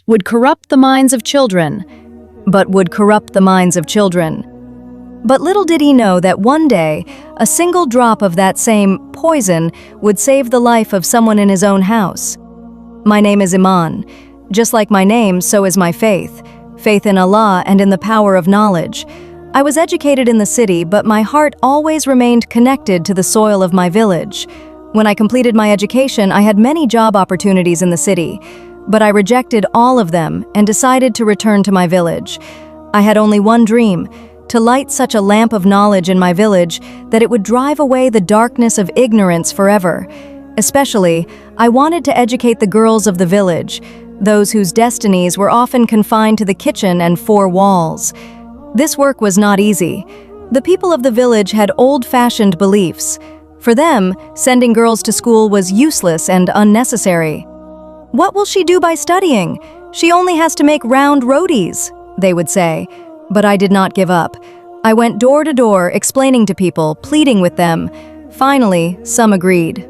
would corrupt the minds of children, but would corrupt the minds of children. But little did he know that one day, a single drop of that same poison would save the life of someone in his own house. My name is Imaan. Just like my name, so is my faith. Faith in Allah and in the power of knowledge. I was educated in the city, but my heart always remained connected to the soil of my village. When I completed my education, I had many job opportunities in the city, but I rejected all of them and decided to return to my village. I had only one dream: to light such a lamp of knowledge in my village that it would drive away the darkness of ignorance forever. Especially, I wanted to educate the girls of the village, those whose destinies were often confined to the kitchen and four walls. This work was not easy. The people of the village had old-fashioned beliefs. For them, sending girls to school was useless and unnecessary. "What will she do by studying? She only has to make round rotis," they would say. But I did not give up. I went door to door, explaining to people, pleading with them. Finally, some agreed.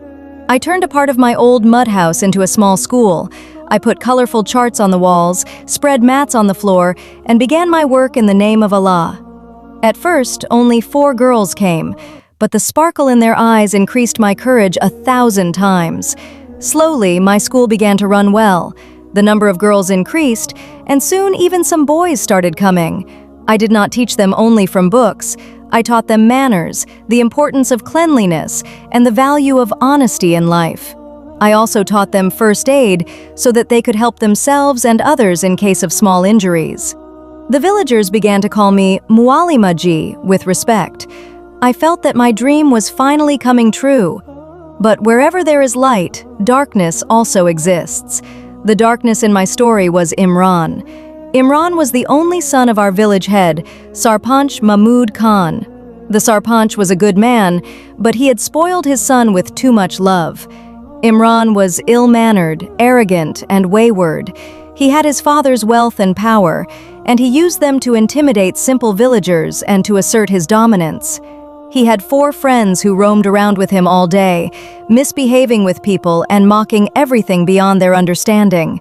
I turned a part of my old mud house into a small school. I put colorful charts on the walls, spread mats on the floor, and began my work in the name of Allah. At first, only 4 girls came, but the sparkle in their eyes increased my courage 1,000 times. Slowly, my school began to run well. The number of girls increased, and soon even some boys started coming. I did not teach them only from books. I taught them manners, the importance of cleanliness, and the value of honesty in life. I also taught them first aid so that they could help themselves and others in case of small injuries. The villagers began to call me Muallima Ji with respect. I felt that my dream was finally coming true. But wherever there is light, darkness also exists. The darkness in my story was Imran. Imran was the only son of our village head, Sarpanch Mahmood Khan. The Sarpanch was a good man, but he had spoiled his son with too much love. Imran was ill-mannered, arrogant, and wayward. He had his father's wealth and power, and he used them to intimidate simple villagers and to assert his dominance. He had 4 friends who roamed around with him all day, misbehaving with people and mocking everything beyond their understanding.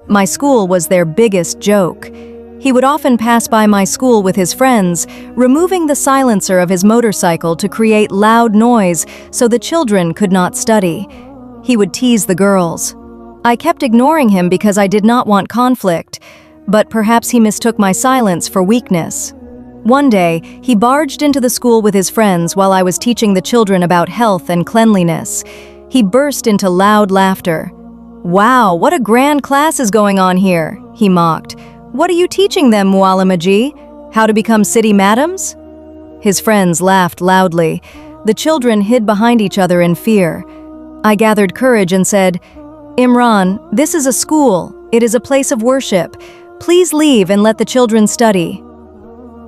My school was their biggest joke. He would often pass by my school with his friends, removing the silencer of his motorcycle to create loud noise so the children could not study. He would tease the girls. I kept ignoring him because I did not want conflict, but perhaps he mistook my silence for weakness. One day, he barged into the school with his friends while I was teaching the children about health and cleanliness. He burst into loud laughter. "Wow, what a grand class is going on here," he mocked. "What are you teaching them, Muallima Ji? How to become city madams?" His friends laughed loudly. The children hid behind each other in fear. I gathered courage and said, "Imran, this is a school. It is a place of worship. Please leave and let the children study."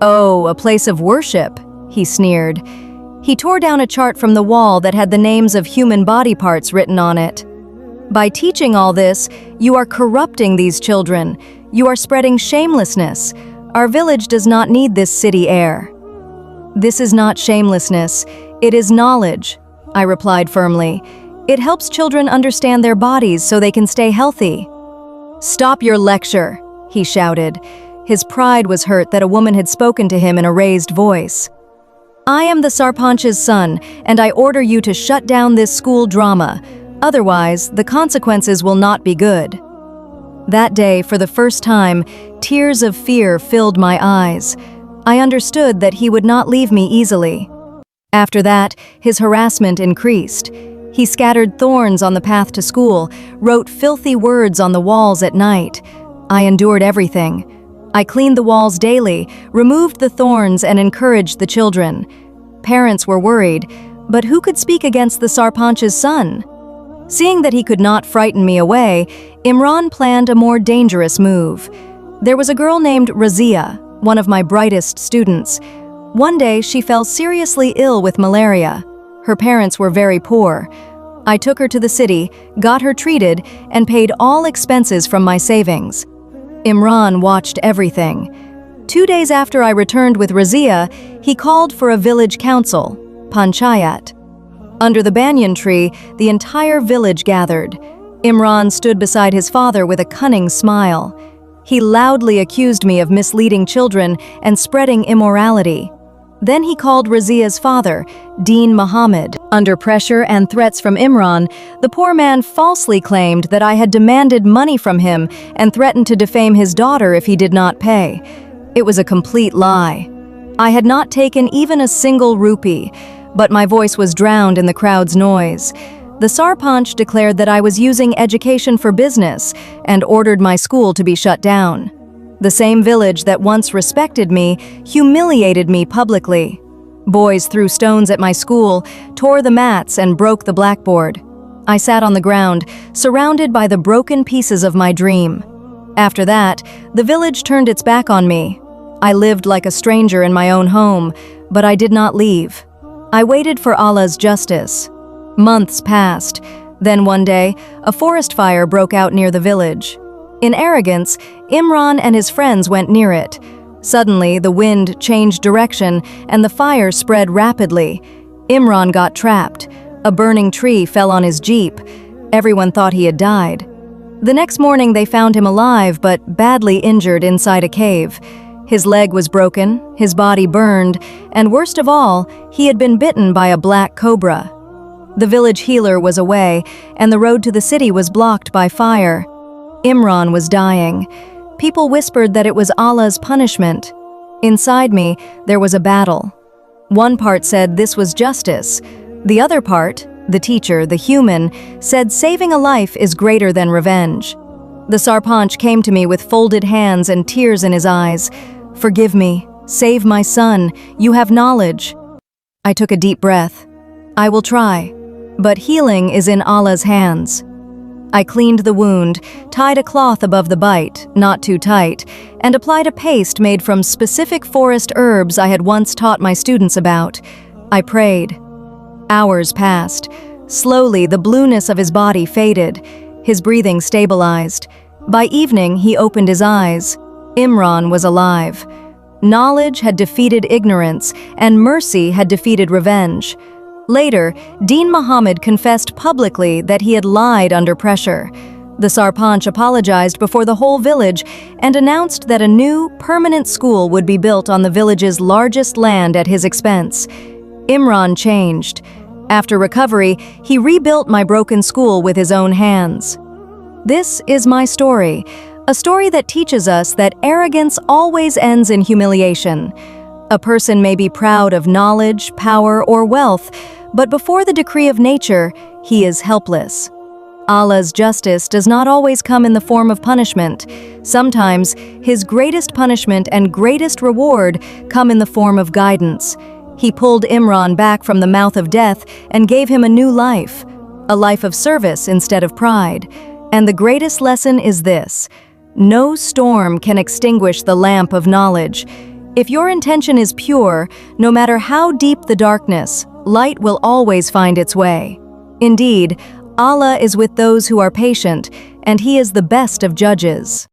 "Oh, a place of worship," he sneered. He tore down a chart from the wall that had the names of human body parts written on it. "By teaching all this, you are corrupting these children. You are spreading shamelessness. Our village does not need this city air." "This is not shamelessness. It is knowledge," I replied firmly. "It helps children understand their bodies so they can stay healthy." "Stop your lecture," he shouted. His pride was hurt that a woman had spoken to him in a raised voice. "I am the Sarpanch's son, and I order you to shut down this school drama. Otherwise, the consequences will not be good." That day, for the first time, tears of fear filled my eyes. I understood that he would not leave me easily. After that, his harassment increased. He scattered thorns on the path to school, wrote filthy words on the walls at night. I endured everything. I cleaned the walls daily, removed the thorns, and encouraged the children. Parents were worried, but who could speak against the Sarpanch's son? Seeing that he could not frighten me away, Imran planned a more dangerous move. There was a girl named Razia, one of my brightest students. One day, she fell seriously ill with malaria. Her parents were very poor. I took her to the city, got her treated, and paid all expenses from my savings. Imran watched everything. 2 days after I returned with Razia, he called for a village council, Panchayat. Under the banyan tree, the entire village gathered. Imran stood beside his father with a cunning smile. He loudly accused me of misleading children and spreading immorality. Then he called Razia's father, Dean Muhammad. Under pressure and threats from Imran, the poor man falsely claimed that I had demanded money from him and threatened to defame his daughter if he did not pay. It was a complete lie. I had not taken even a single rupee, but my voice was drowned in the crowd's noise. The Sarpanch declared that I was using education for business and ordered my school to be shut down. The same village that once respected me humiliated me publicly. Boys threw stones at my school, tore the mats, and broke the blackboard. I sat on the ground, surrounded by the broken pieces of my dream. After that, the village turned its back on me. I lived like a stranger in my own home, but I did not leave. I waited for Allah's justice. Months passed. Then one day, a forest fire broke out near the village. In arrogance, Imran and his friends went near it. Suddenly, the wind changed direction and the fire spread rapidly. Imran got trapped. A burning tree fell on his jeep. Everyone thought he had died. The next morning, they found him alive but badly injured inside a cave. His leg was broken, his body burned, and worst of all, he had been bitten by a black cobra. The village healer was away, and the road to the city was blocked by fire. Imran was dying. People whispered that it was Allah's punishment. Inside me, there was a battle. One part said this was justice. The other part, the teacher, the human, said saving a life is greater than revenge. The Sarpanch came to me with folded hands and tears in his eyes. "Forgive me. Save my son. You have knowledge." I took a deep breath. "I will try. But healing is in Allah's hands." I cleaned the wound, tied a cloth above the bite, not too tight, and applied a paste made from specific forest herbs I had once taught my students about. I prayed. Hours passed. Slowly, the blueness of his body faded. His breathing stabilized. By evening, he opened his eyes. Imran was alive. Knowledge had defeated ignorance, and mercy had defeated revenge. Later, Dean Muhammad confessed publicly that he had lied under pressure. The Sarpanch apologized before the whole village and announced that a new, permanent school would be built on the village's largest land at his expense. Imran changed. After recovery, he rebuilt my broken school with his own hands. This is my story, a story that teaches us that arrogance always ends in humiliation. A person may be proud of knowledge, power, or wealth, but before the decree of nature, he is helpless. Allah's justice does not always come in the form of punishment. Sometimes, his greatest punishment and greatest reward come in the form of guidance. He pulled Imran back from the mouth of death and gave him a new life, a life of service instead of pride. And the greatest lesson is this: no storm can extinguish the lamp of knowledge. If your intention is pure, no matter how deep the darkness, light will always find its way. Indeed, Allah is with those who are patient, and He is the best of judges.